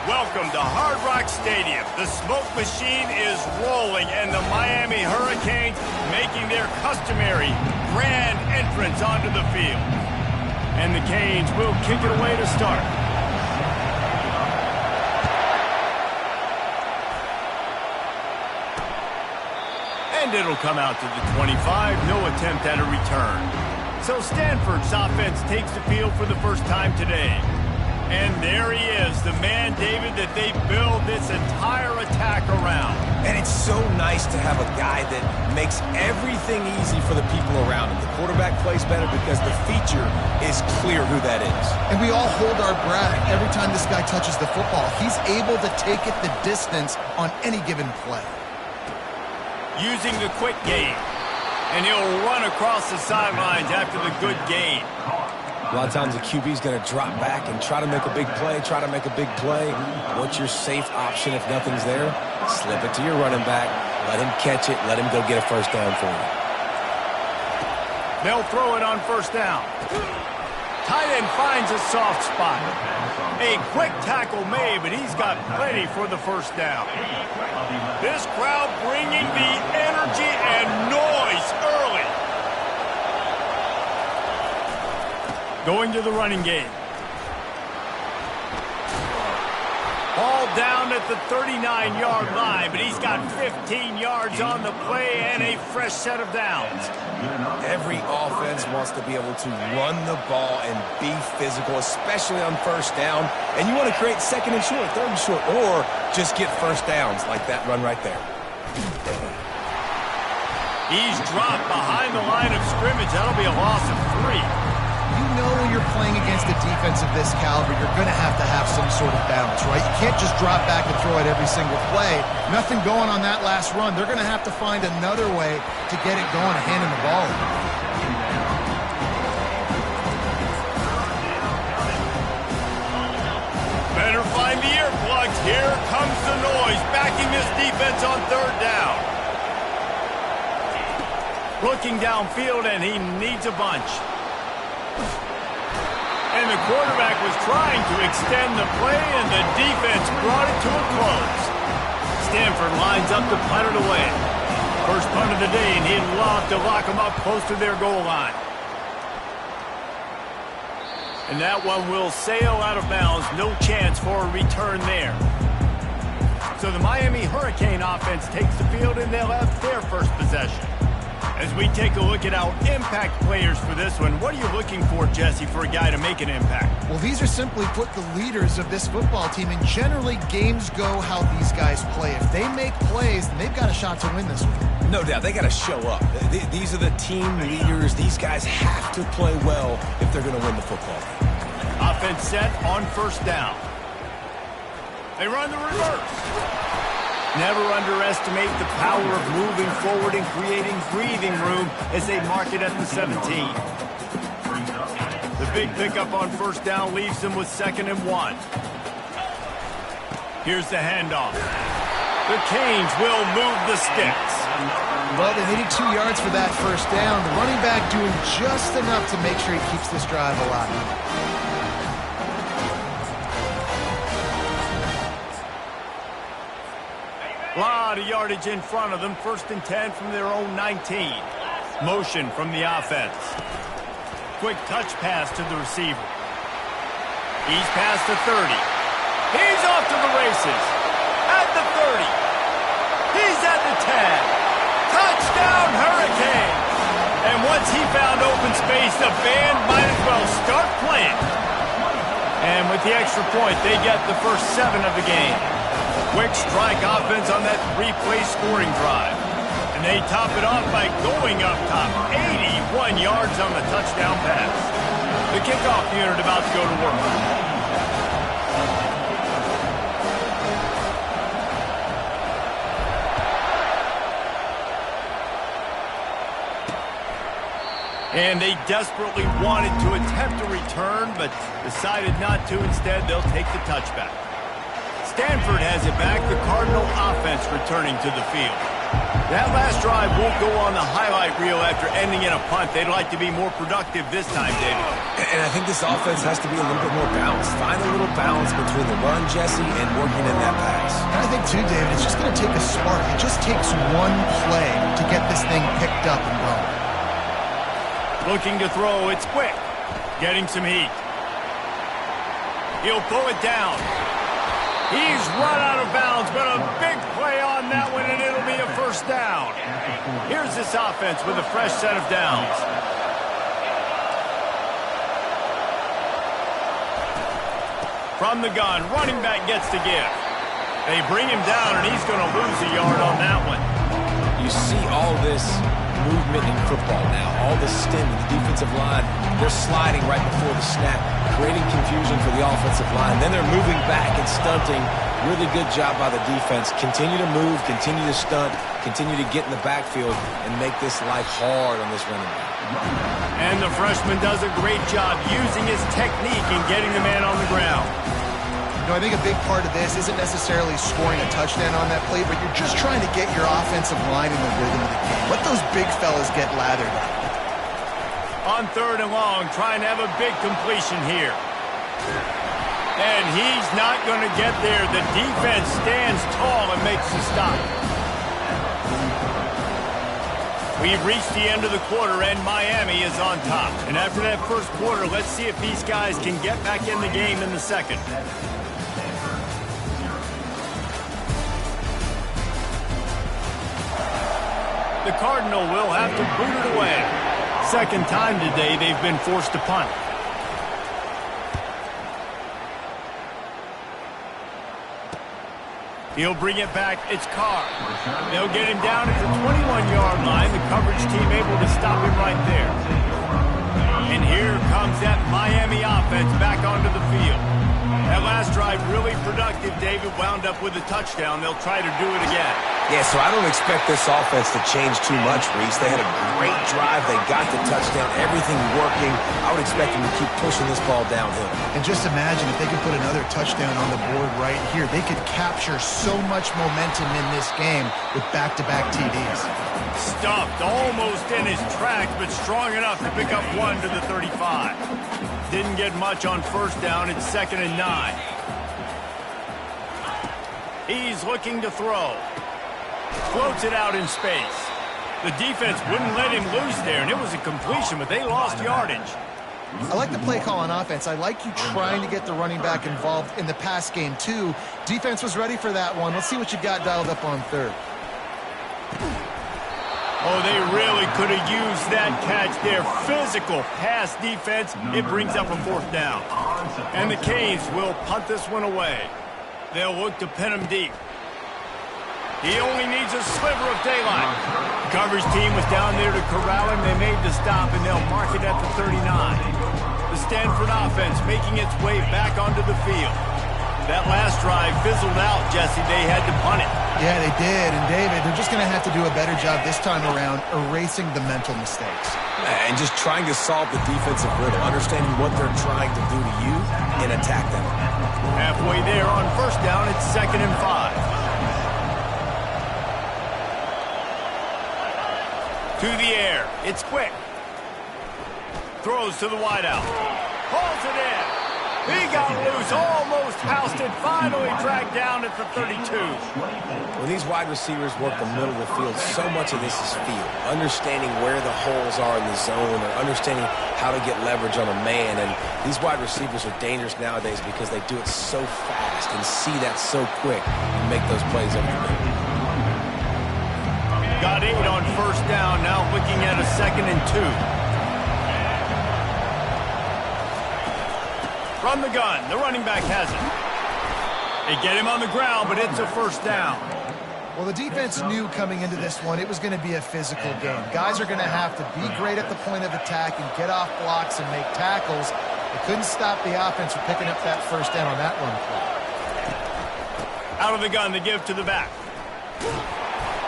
Welcome to Hard Rock Stadium. The smoke machine is rolling and the Miami Hurricanes making their customary grand entrance onto the field. And the Canes will kick it away to start. And it'll come out to the 25. No attempt at a return. So Stanford's offense takes the field for the first time today. And there he is, the man, David, that they build this entire attack around. And it's so nice to have a guy that makes everything easy for the people around him. The quarterback plays better because the feature is clear who that is. And we all hold our breath every time this guy touches the football. He's able to take it the distance on any given play. Using the quick game. And he'll run across the sidelines after the good game. A lot of times the QB is going to drop back and try to make a big play, What's your safe option if nothing's there? Slip it to your running back, let him catch it, let him go get a first down for you. They'll throw it on first down. Tight end finds a soft spot. A quick tackle made, but he's got plenty for the first down. This crowd bringing the energy and noise early. Going to the running game. Ball down at the 39-yard line, but he's got 15 yards on the play and a fresh set of downs. Every offense wants to be able to run the ball and be physical, especially on first down. And you want to create second and short, third and short, or just get first downs like that run right there. He's dropped behind the line of scrimmage. That'll be a loss of 3. You know when you're playing against a defense of this caliber, you're going to have some sort of balance, right? You can't just drop back and throw it every single play. Nothing going on that last run. They're going to have to find another way to get it going and handing the ball. Better find the earplugs. Here comes the noise, backing this defense on third down. Looking downfield, and he needs a bunch. And the quarterback was trying to extend the play, and the defense brought it to a close. Stanford lines up to punt it away. First punt of the day, and he'd love to lock them up close to their goal line. And that one will sail out of bounds. No chance for a return there. So the Miami Hurricane offense takes the field, and they'll have their first possession. As we take a look at our impact players for this one, what are you looking for, Jesse, for a guy to make an impact? Well, these are simply put the leaders of this football team, and generally games go how these guys play. If they make plays, then they've got a shot to win this one. No doubt, they got to show up. These are the team leaders. These guys have to play well if they're going to win the football game. Offense set on first down. They run the reverse. Never underestimate the power of moving forward and creating breathing room as they mark it at the 17. The big pickup on first down leaves them with 2nd and 1. Here's the handoff. The Canes will move the sticks. Well, they needed 2 yards for that first down. The running back doing just enough to make sure he keeps this drive alive. A lot of yardage in front of them. 1st and 10 from their own 19. Motion from the offense. Quick touch pass to the receiver. He's past the 30. He's off to the races. At the 30. He's at the 10. Touchdown, Hurricane. And once he found open space, the band might as well start playing. And with the extra point, they get the first 7 of the game. Quick strike offense on that 3-play scoring drive. And they top it off by going up top. 81 yards on the touchdown pass. The kickoff unit about to go to work. And they desperately wanted to attempt a return, but decided not to. Instead, they'll take the touchback. Stanford has it back. The Cardinal offense returning to the field. That last drive won't go on the highlight reel after ending in a punt. They'd like to be more productive this time, David. And I think this offense has to be a little bit more balanced. Find a little balance between the run, Jesse, and working in that pass. And I think, too, David, it's just going to take a spark. It just takes one play to get this thing picked up and going. Looking to throw. It's quick. Getting some heat. He'll pull it down. He's run out of bounds, but a big play on that one, and it'll be a first down. Here's this offense with a fresh set of downs. From the gun, running back gets the give. They bring him down, and he's going to lose a yard on that one. You see all this movement in football now, all the stim in the defensive line. They're sliding right before the snap, creating confusion for the offensive line. Then they're moving back and stunting. Really good job by the defense. Continue to move, continue to stunt, continue to get in the backfield and make this life hard on this running back. And the freshman does a great job using his technique and getting the man on the ground. You know, I think a big part of this isn't necessarily scoring a touchdown on that play, but you're just trying to get your offensive line in the rhythm of the game. Let those big fellas get lathered up. On 3rd and long, trying to have a big completion here. And he's not going to get there. The defense stands tall and makes the stop. We've reached the end of the quarter, and Miami is on top. And after that first quarter, let's see if these guys can get back in the game in the second. The Cardinal will have to boot it away. Second time today they've been forced to punt. He'll bring it back. It's Carr. They'll get him down at the 21-yard line. The coverage team able to stop him right there. And here comes that Miami offense back onto the field. That last drive really productive. David wound up with a touchdown. They'll try to do it again. Yeah, so I don't expect this offense to change too much, Reese. They had a great drive. They got the touchdown. Everything working. I would expect them to keep pushing this ball downhill. And just imagine if they could put another touchdown on the board right here. They could capture so much momentum in this game with back-to-back TDs. Stuffed almost in his tracks, but strong enough to pick up one to the 35. Didn't get much on first down. It's 2nd and 9. He's looking to throw. Floats it out in space. The defense wouldn't let him loose there, and it was a completion, but they lost yardage. I like the play call on offense. I like you trying to get the running back involved in the pass game, too. Defense was ready for that one. Let's see what you got dialed up on 3rd. Oh, they really could have used that catch there. Physical pass defense. It brings up a 4th down. And the Canes will punt this one away. They'll look to pin him deep. He only needs a sliver of daylight. The coverage team was down there to corral him. They made the stop, and they'll mark it at the 39. The Stanford offense making its way back onto the field. That last drive fizzled out, Jesse. They had to punt it. Yeah, they did. And, David, they're just going to have to do a better job this time around erasing the mental mistakes. And just trying to solve the defensive riddle, understanding what they're trying to do to you and attack them. Halfway there on first down, it's 2nd and 5. To the air. It's quick. Throws to the wideout. Pulls it in. He got loose. Almost housed it. Finally dragged down at the 32. When these wide receivers work the middle of the field, so much of this is feel. Understanding where the holes are in the zone or understanding how to get leverage on a man. And these wide receivers are dangerous nowadays because they do it so fast and see that so quick and make those plays over the middle. Got 8 on first down, now looking at a 2nd and 2. From the gun, the running back has it. They get him on the ground, but it's a first down. Well, the defense knew coming into this one it was going to be a physical game. Guys are going to have to be great at the point of attack and get off blocks and make tackles. They couldn't stop the offense from picking up that first down on that run play. Out of the gun, the give to the back.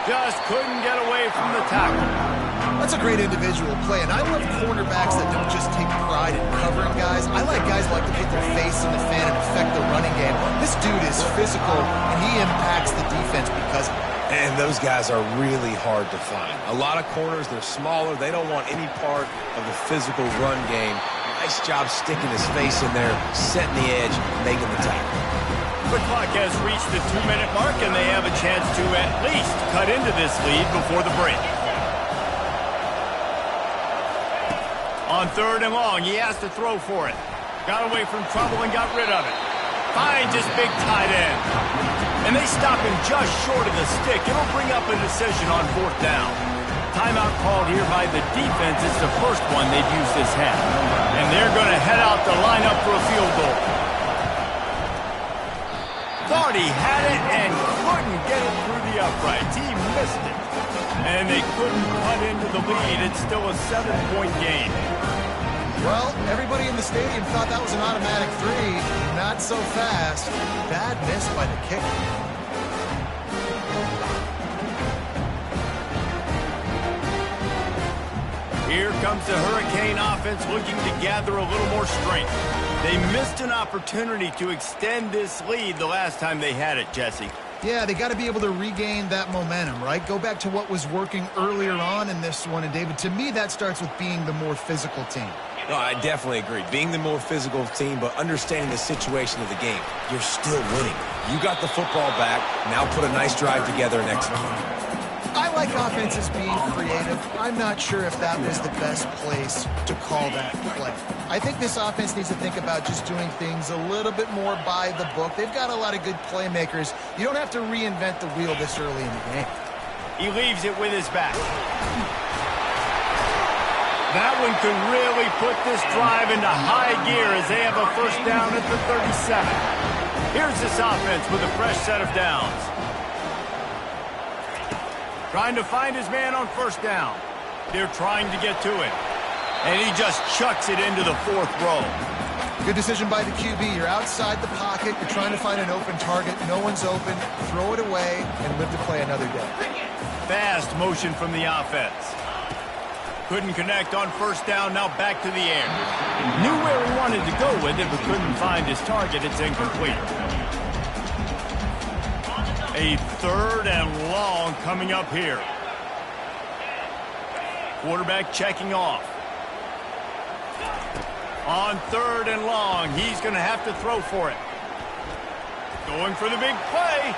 Just couldn't get away from the tackle. That's a great individual play, and I love cornerbacks that don't just take pride in covering guys. I like guys who like to put their face in the fan and affect the running game. This dude is physical, and he impacts the defense because of it. And those guys are really hard to find. A lot of corners, they're smaller. They don't want any part of the physical run game. Nice job sticking his face in there, setting the edge, making the tackle. The clock has reached the 2-minute mark, and they have a chance to at least cut into this lead before the break. On 3rd and long, he has to throw for it. Got away from trouble and got rid of it. Finds his big tight end. And they stop him just short of the stick. It'll bring up a decision on 4th down. Timeout called here by the defense. It's the first one they've used this half. And they're going to head out to line up for a field goal. Thought he had it and couldn't get it through the uprights. He missed it. And they couldn't cut into the lead. It's still a 7-point game. Well, everybody in the stadium thought that was an automatic 3. Not so fast. Bad miss by the kicker. Here comes the Hurricane offense looking to gather a little more strength. They missed an opportunity to extend this lead the last time they had it, Jesse. Yeah, they got to be able to regain that momentum, right? Go back to what was working earlier on in this one. And, David, to me, that starts with being the more physical team. No, I definitely agree. Being the more physical team, but understanding the situation of the game. You're still winning. You got the football back. Now put a nice drive together and execute. I like offenses being creative. I'm not sure if that was the best place to call that play. I think this offense needs to think about just doing things a little bit more by the book. They've got a lot of good playmakers. You don't have to reinvent the wheel this early in the game. He leaves it with his back. That one could really put this drive into high gear as they have a first down at the 37. Here's this offense with a fresh set of downs. Trying to find his man on 1st down. They're trying to get to him. And he just chucks it into the 4th row. Good decision by the QB. You're outside the pocket. You're trying to find an open target. No one's open. Throw it away and live to play another day. Fast motion from the offense. Couldn't connect on 1st down. Now back to the air. Knew where he wanted to go with it, but couldn't find his target. It's incomplete. A 3rd and long coming up here. Quarterback checking off. On 3rd and long, he's going to have to throw for it. Going for the big play.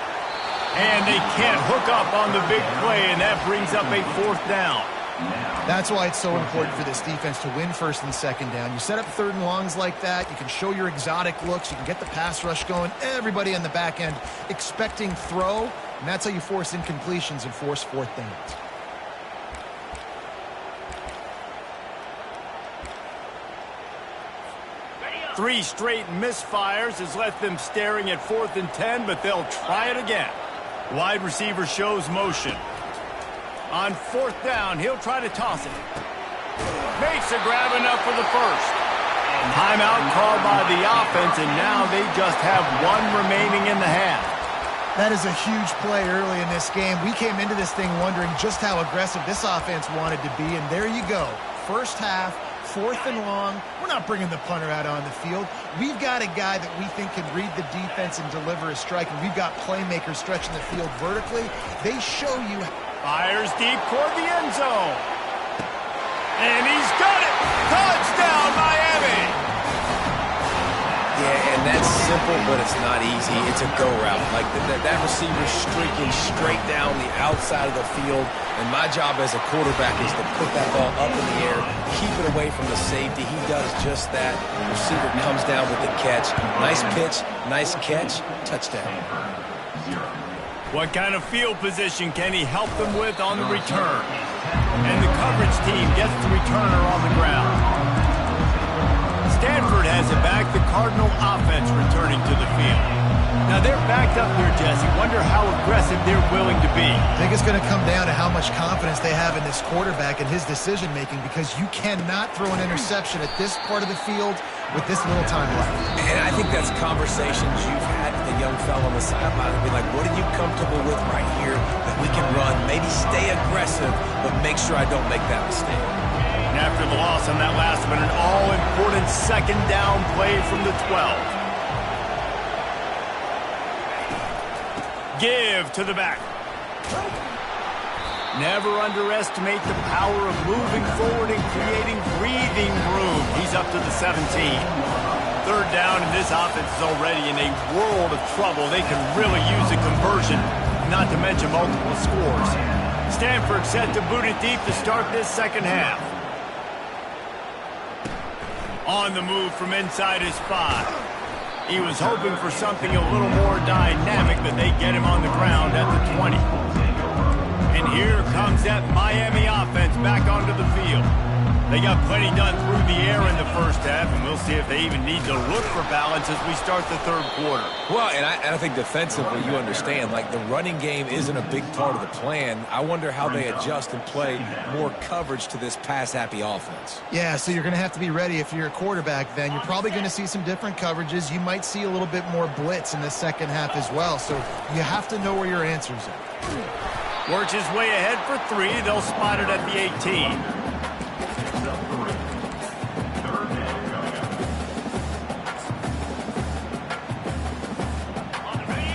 And they can't hook up on the big play, and that brings up a 4th down. That's why it's so important for this defense to win 1st and 2nd down. You set up 3rd and longs like that. You can show your exotic looks. You can get the pass rush going. Everybody on the back end expecting throw, and that's how you force incompletions and force 4th downs. Three straight misfires has left them staring at 4th and 10, but they'll try it again. Wide receiver shows motion. On 4th down, he'll try to toss it. Makes a grab enough for the 1st. Timeout called by the offense, and now they just have 1 remaining in the half. That is a huge play early in this game. We came into this thing wondering just how aggressive this offense wanted to be, and there you go. 1st half, 4th and long. We're not bringing the punter out on the field. We've got a guy that we think can read the defense and deliver a strike, and we've got playmakers stretching the field vertically. They show you. Fires deep toward the end zone. And he's got it! Touchdown, Miami! Yeah, and that's simple, but it's not easy. It's a go route. Like that receiver streaking straight down the outside of the field. And my job as a quarterback is to put that ball up in the air, keep it away from the safety. He does just that. The receiver comes down with the catch. Nice pitch, nice catch, touchdown. What kind of field position can he help them with on the return? And the coverage team gets the returner on the ground. Stanford has it back. The Cardinal offense returning to the field. Now they're backed up here, Jesse. Wonder how aggressive they're willing to be. I think it's going to come down to how much confidence they have in this quarterback and his decision-making, because you cannot throw an interception at this part of the field with this little time left. And I think that's conversations you've had with the young fella on the sideline. Be like, what are you comfortable with right here that we can run? Maybe stay aggressive, but make sure I don't make that mistake. And after the loss on that last one, an all-important second down play from the 12. Give to the back. Never underestimate the power of moving forward and creating breathing room. He's up to the 17. Third down, and this offense is already in a world of trouble. They can really use a conversion, not to mention multiple scores. Stanford set to boot it deep to start this second half. On the move from inside his 5. He was hoping for something a little more dynamic, but they get him on the ground at the 20. And here comes that Miami offense back onto the field. They got plenty done through the air in the first half, and we'll see if they even need to look for balance as we start the third quarter. Well, and I think defensively, you understand, like the running game isn't a big part of the plan. I wonder how they adjust and play more coverage to this pass-happy offense. Yeah, so you're going to have to be ready if you're a quarterback then. You're probably going to see some different coverages. You might see a little bit more blitz in the second half as well, so you have to know where your answers are. Works his way ahead for 3. They'll spot it at the 18.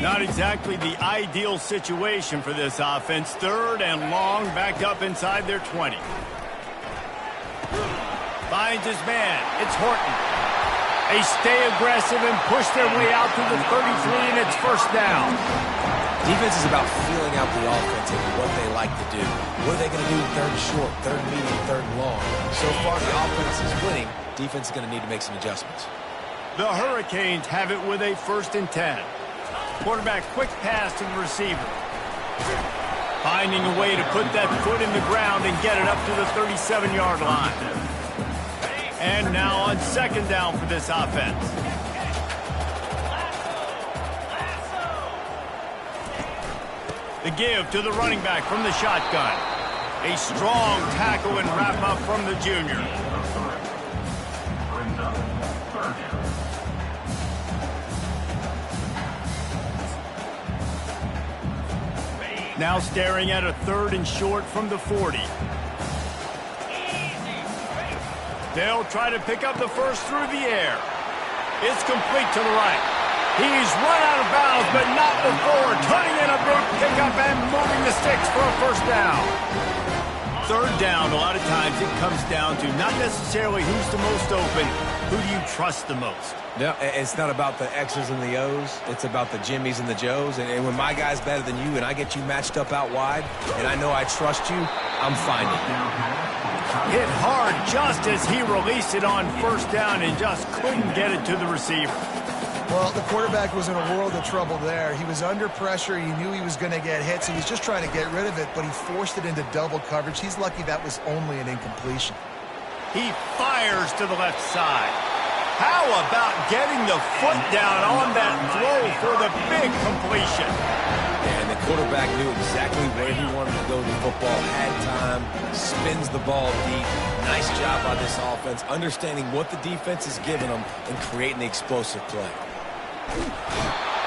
Not exactly the ideal situation for this offense. Third and long, backed up inside their 20. Finds his man. It's Horton. They stay aggressive and push their way out to the 33, and it's first down. Defense is about feeling out the offense and what they like to do. What are they going to do third and short, third and medium, third and long? So far, the offense is winning. Defense is going to need to make some adjustments. The Hurricanes have it with a 1st and 10. Quarterback quick pass to the receiver. Finding a way to put that foot in the ground and get it up to the 37-yard line. And now on second down for this offense. The give to the running back from the shotgun. A strong tackle and wrap up from the junior. Now staring at a 3rd and short from the 40. They'll try to pick up the first through the air. It's complete to the right. He's run out of bounds, but not before turning in a big pickup and moving the sticks for a first down. Third down, a lot of times it comes down to not necessarily who's the most open, who do you trust the most? No, it's not about the X's and the O's. It's about the Jimmies and the Joes. And when my guy's better than you and I get you matched up out wide and I know I trust you, I'm finding you. Hit hard just as he released it on first down and just couldn't get it to the receiver. Well, the quarterback was in a world of trouble there. He was under pressure. He knew he was going to get hit, so he was just trying to get rid of it, but he forced it into double coverage. He's lucky that was only an incompletion. He fires to the left side. How about getting the foot down on that throw for the big completion? And the quarterback knew exactly where he wanted to go with the football, had time, spins the ball deep. Nice job by this offense, understanding what the defense is giving them and creating the explosive play.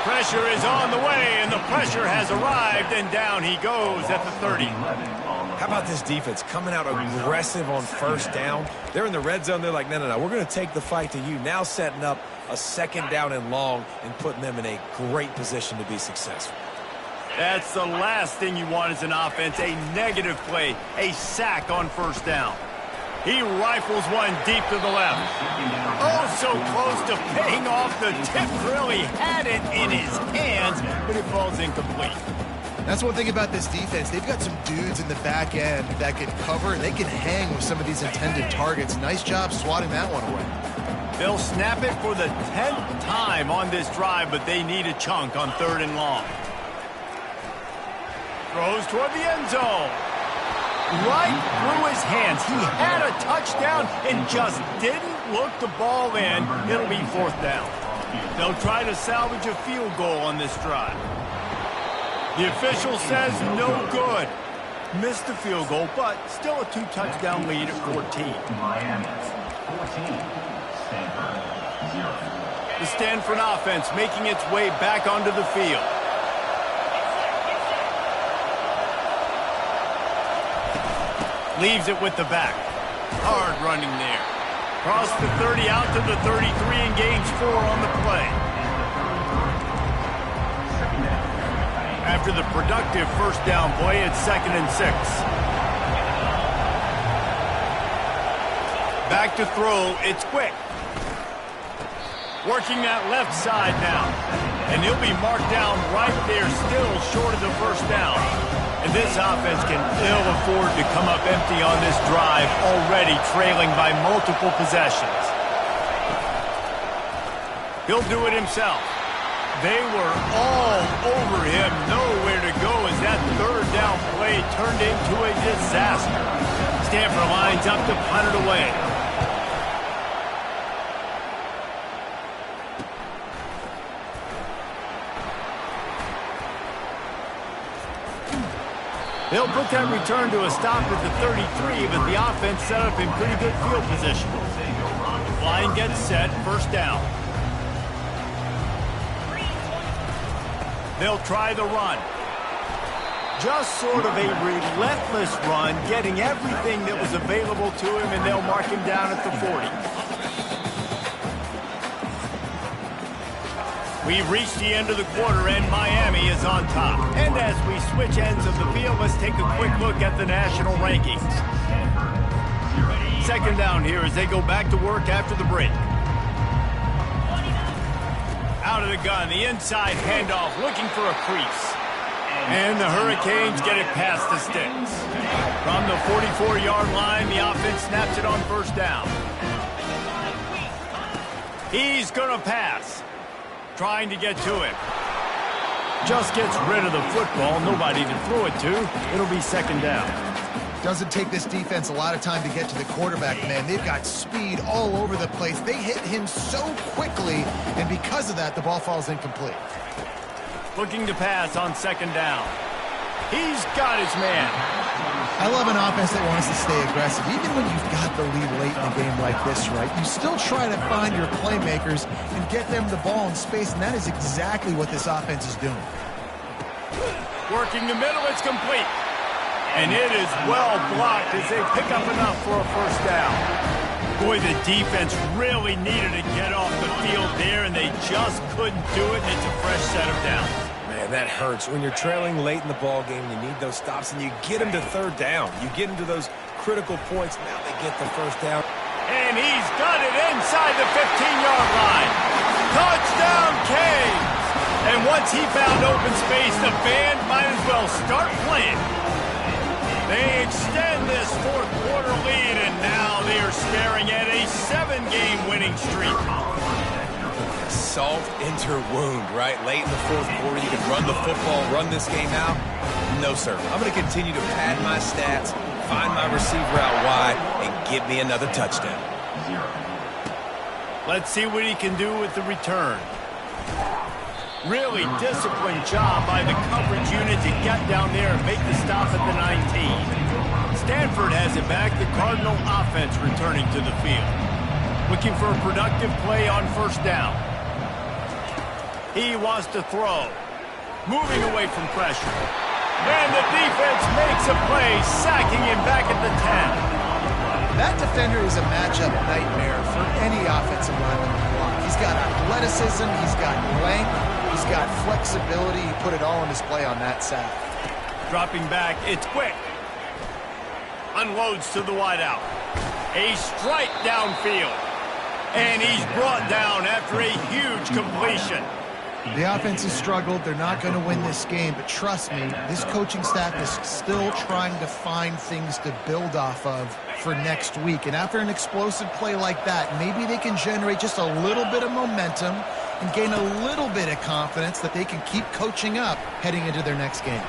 Pressure is on the way, and the pressure has arrived, and down he goes at the 30. How about this defense coming out aggressive on first down? They're in the red zone. They're like, no, we're going to take the fight to you. Now setting up a second down and long and putting them in a great position to be successful. That's the last thing you want as an offense, a negative play, a sack on first down. He rifles one deep to the left. Oh, so close to paying off the tip drill. He had it in his hands, but it falls incomplete. That's one thing about this defense. They've got some dudes in the back end that can cover, and they can hang with some of these intended targets. Nice job swatting that one away. They'll snap it for the 10th time on this drive, but they need a chunk on third and long. Throws toward the end zone. Right through his hands. He had a touchdown and just didn't look the ball in. It'll be fourth down. They'll try to salvage a field goal on this drive. The official says no good. Missed the field goal, but still a 2-touchdown lead at 14. Miami, 14, Stanford, 0. The Stanford offense making its way back onto the field. Leaves it with the back. Hard running there. Cross the 30 out to the 33 and gains 4 on the play. After the productive first down play, it's 2nd and 6. Back to throw, it's quick. Working that left side now. And he'll be marked down right there, still short of the first down. And this offense can ill afford to come up empty on this drive, already trailing by multiple possessions. He'll do it himself. They were all over him, nowhere to go as that third down play turned into a disaster. Stanford lines up to punt it away. They'll put that return to a stop at the 33, but the offense set up in pretty good field position. Line gets set, first down. They'll try the run. Just sort of a relentless run, getting everything that was available to him, and they'll mark him down at the 40. We've reached the end of the quarter, and Miami is on top. And as we switch ends of the field, let's take a quick look at the national rankings. 2nd down here as they go back to work after the break. Out of the gun, the inside handoff, looking for a crease. And the Hurricanes get it past the sticks. From the 44-yard line, the offense snaps it on first down. He's going to pass. Trying to get to him. Just gets rid of the football. Nobody to throw it to. It'll be 2nd down. Doesn't take this defense a lot of time to get to the quarterback, man. They've got speed all over the place. They hit him so quickly, and because of that, the ball falls incomplete. Looking to pass on 2nd down. He's got his man. I love an offense that wants to stay aggressive. Even when you've got the lead late in a game like this, right, you still try to find your playmakers and get them the ball in space, and that is exactly what this offense is doing. Working the middle, it's complete. And it is well blocked as they pick up enough for a first down. Boy, the defense really needed to get off the field there, and they just couldn't do it, and it's a fresh set of downs. Man, that hurts. When you're trailing late in the ball game, you need those stops, and you get them to 3rd down. You get them to those critical points. Now they get the first down. And he's got it inside the 15-yard line. Touchdown, Canes! And once he found open space, the band might as well start playing. They extend this 4th quarter lead, and now they are staring at a 7-game winning streak. Salt into wound, right? Late in the 4th quarter, you can run the football, run this game out. No, sir. I'm going to continue to pad my stats, find my receiver out wide, and get me another touchdown. Let's see what he can do with the return. Really disciplined job by the coverage unit to get down there and make the stop at the 19. Stanford has it back. The Cardinal offense returning to the field. Looking for a productive play on first down. He wants to throw. Moving away from pressure. And the defense makes a play, sacking him back at the 10. That defender is a matchup nightmare for any offensive lineman to block. He's got athleticism, he's got length, he's got flexibility. He put it all on display on that sack. Dropping back, it's quick. Unloads to the wideout. A strike downfield. And he's brought down after a huge completion. The offense has struggled. They're not going to win this game, but trust me, this coaching staff is still trying to find things to build off of for next week. And after an explosive play like that, maybe they can generate just a little bit of momentum and gain a little bit of confidence that they can keep coaching up heading into their next game.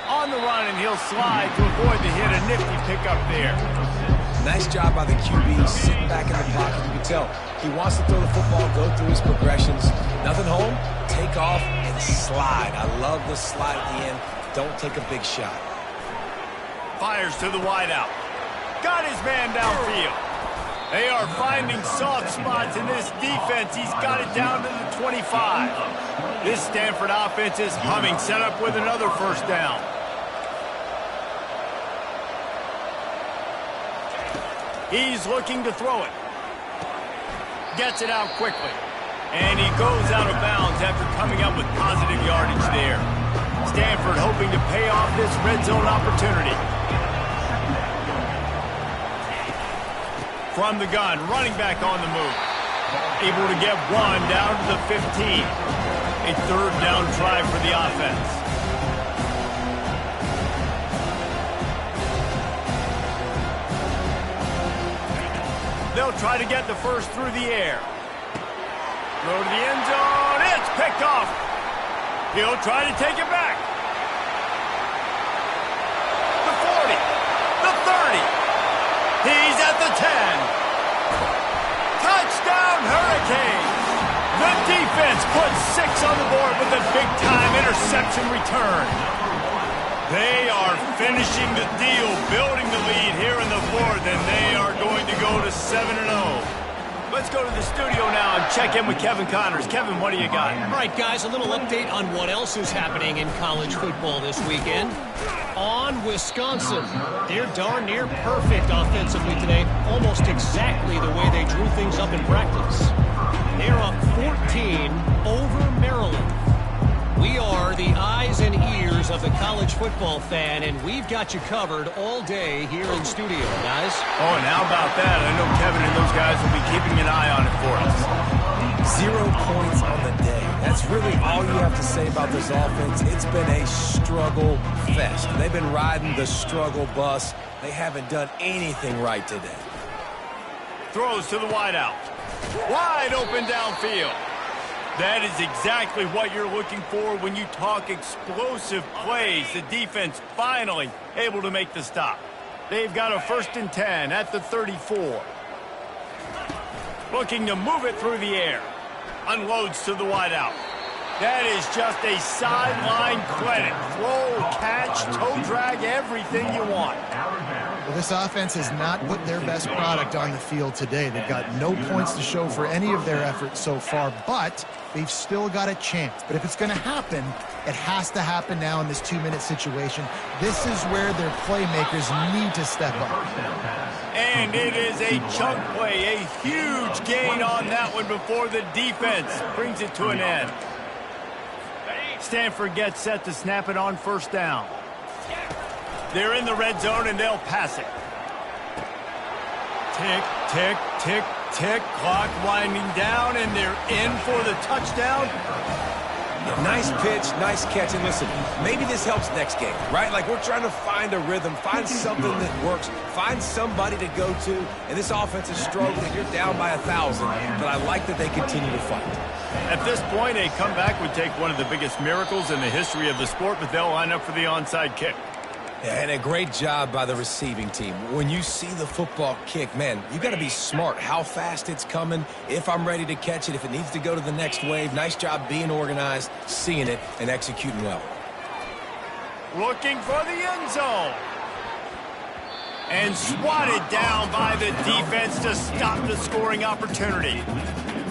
On the run, and he'll slide to avoid the hit. A nifty pickup there. Nice job by the QB, sitting back in the pocket. You can tell he wants to throw the football, go through his progressions. Nothing home, take off, and slide. I love the slide at the end. Don't take a big shot. Fires to the wideout. Got his man downfield. They are finding soft spots in this defense. He's got it down to the 25. This Stanford offense is humming, set up with another first down. He's looking to throw it. Gets it out quickly. And he goes out of bounds after coming up with positive yardage there. Stanford hoping to pay off this red zone opportunity. From the gun, running back on the move. Able to get one down to the 15. A third down try for the offense. They'll try to get the first through the air. Throw to the end zone. It's picked off. He'll try to take it back. The 40. The 30. He's at the 10. Touchdown, Hurricanes. The defense puts 6 on the board with a big-time interception return. They are finishing the deal, building the lead here in the fourth, and they are going to go to 7-0. Let's go to the studio now and check in with Kevin Connors. Kevin, what do you got? All right, guys, a little update on what else is happening in college football this weekend. On Wisconsin, they're darn near perfect offensively today, almost exactly the way they drew things up in practice. They're up 14 over Maryland. We are the eyes and ears of the college football fan, and we've got you covered all day here in studio, guys. Oh, and how about that? I know Kevin and those guys will be keeping an eye on it for us. 0 points on the day. That's really all you have to say about this offense. It's been a struggle fest. They've been riding the struggle bus. They haven't done anything right today. Throws to the wideout. Wide open downfield. That is exactly what you're looking for when you talk explosive plays. The defense finally able to make the stop. They've got a 1st and 10 at the 34. Looking to move it through the air. Unloads to the wideout. That is just a sideline clinic. Throw, catch, toe drag, everything you want. Well, this offense has not put their best product on the field today. They've got no points to show for any of their efforts so far, but they've still got a chance. But if it's going to happen, it has to happen now in this 2-minute situation. This is where their playmakers need to step up. And it is a chunk play, a huge gain on that one before the defense brings it to an end. Stanford gets set to snap it on 1st down. They're in the red zone, and they'll pass it. Tick, tick, tick, tick. Clock winding down, and they're in for the touchdown. Nice pitch, nice catch. And listen, maybe this helps next game, right? Like, we're trying to find a rhythm, find something that works, find somebody to go to. And this offense is struggling. You're down by 1,000, but I like that they continue to fight. At this point, a comeback would take one of the biggest miracles in the history of the sport, but they'll line up for the onside kick. Yeah, and a great job by the receiving team. When you see the football kick, man, you got to be smart how fast it's coming, if I'm ready to catch it, if it needs to go to the next wave. Nice job being organized, seeing it, and executing well. Looking for the end zone. And swatted down by the defense to stop the scoring opportunity.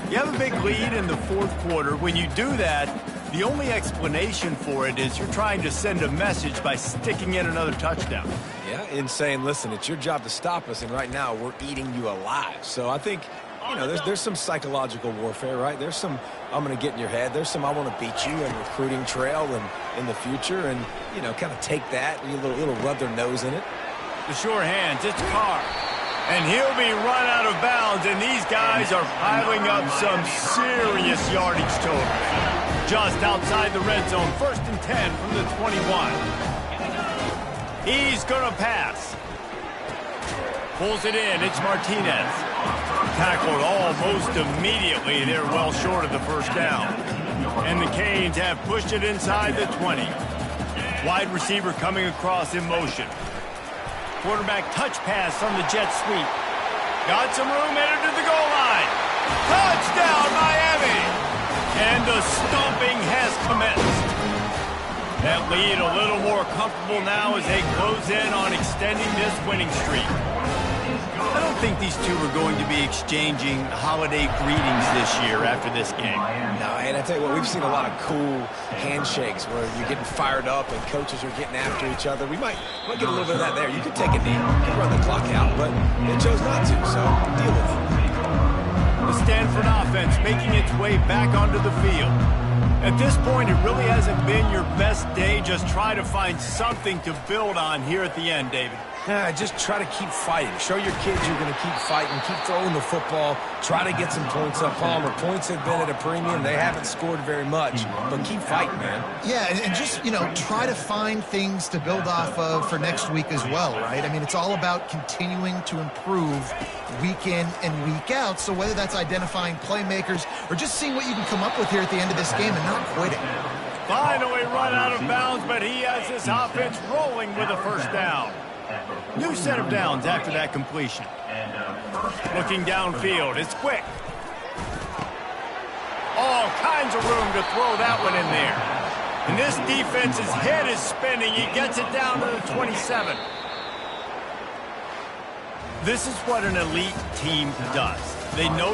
You have a big lead in the 4th quarter. When you do that, the only explanation for it is you're trying to send a message by sticking in another touchdown. Yeah, and saying, listen, it's your job to stop us, and right now we're eating you alive. So I think, you know, there's some psychological warfare, right? There's some, I'm going to get in your head. There's some, I want to beat you in recruiting trail and in the future, and, you know, kind of take that, and a little rub their nose in it. The sure hands, it's Carr. And he'll be run out of bounds, and these guys are piling up some serious yardage total. Just outside the red zone, 1st and 10 from the 21. He's going to pass. Pulls it in, it's Martinez. Tackled almost immediately. They're well short of the 1st down. And the Canes have pushed it inside the 20. Wide receiver coming across in motion. Quarterback touch pass on the jet sweep. Got some room, headed to the goal line. Touchdown, Miami! And the stomping has commenced. That lead a little more comfortable now as they close in on extending this winning streak. I don't think these two are going to be exchanging holiday greetings this year after this game. No, and I tell you what, we've seen a lot of cool handshakes where you're getting fired up and coaches are getting after each other. We might get a little bit of that there. You could take a knee, you could run the clock out, but they chose not to, so deal with it. The Stanford offense making its way back onto the field. At this point, it really hasn't been your best day. Just try to find something to build on here at the end, David. Just try to keep fighting. Show your kids you're going to keep fighting. Keep throwing the football. Try to get some points up, Palmer. Points have been at a premium. They haven't scored very much, but keep fighting, man. Yeah, and just, try to find things to build off of for next week as well, right? I mean, it's all about continuing to improve week in and week out. So whether that's identifying playmakers or just seeing what you can come up with here at the end of this game and not quitting. Finally run out of bounds, but he has this offense rolling with a first down. New set of downs after that completion. Looking downfield, it's quick. All kinds of room to throw that one in there. And this defense's head is spinning. He gets it down to the 27. This is what an elite team does. They know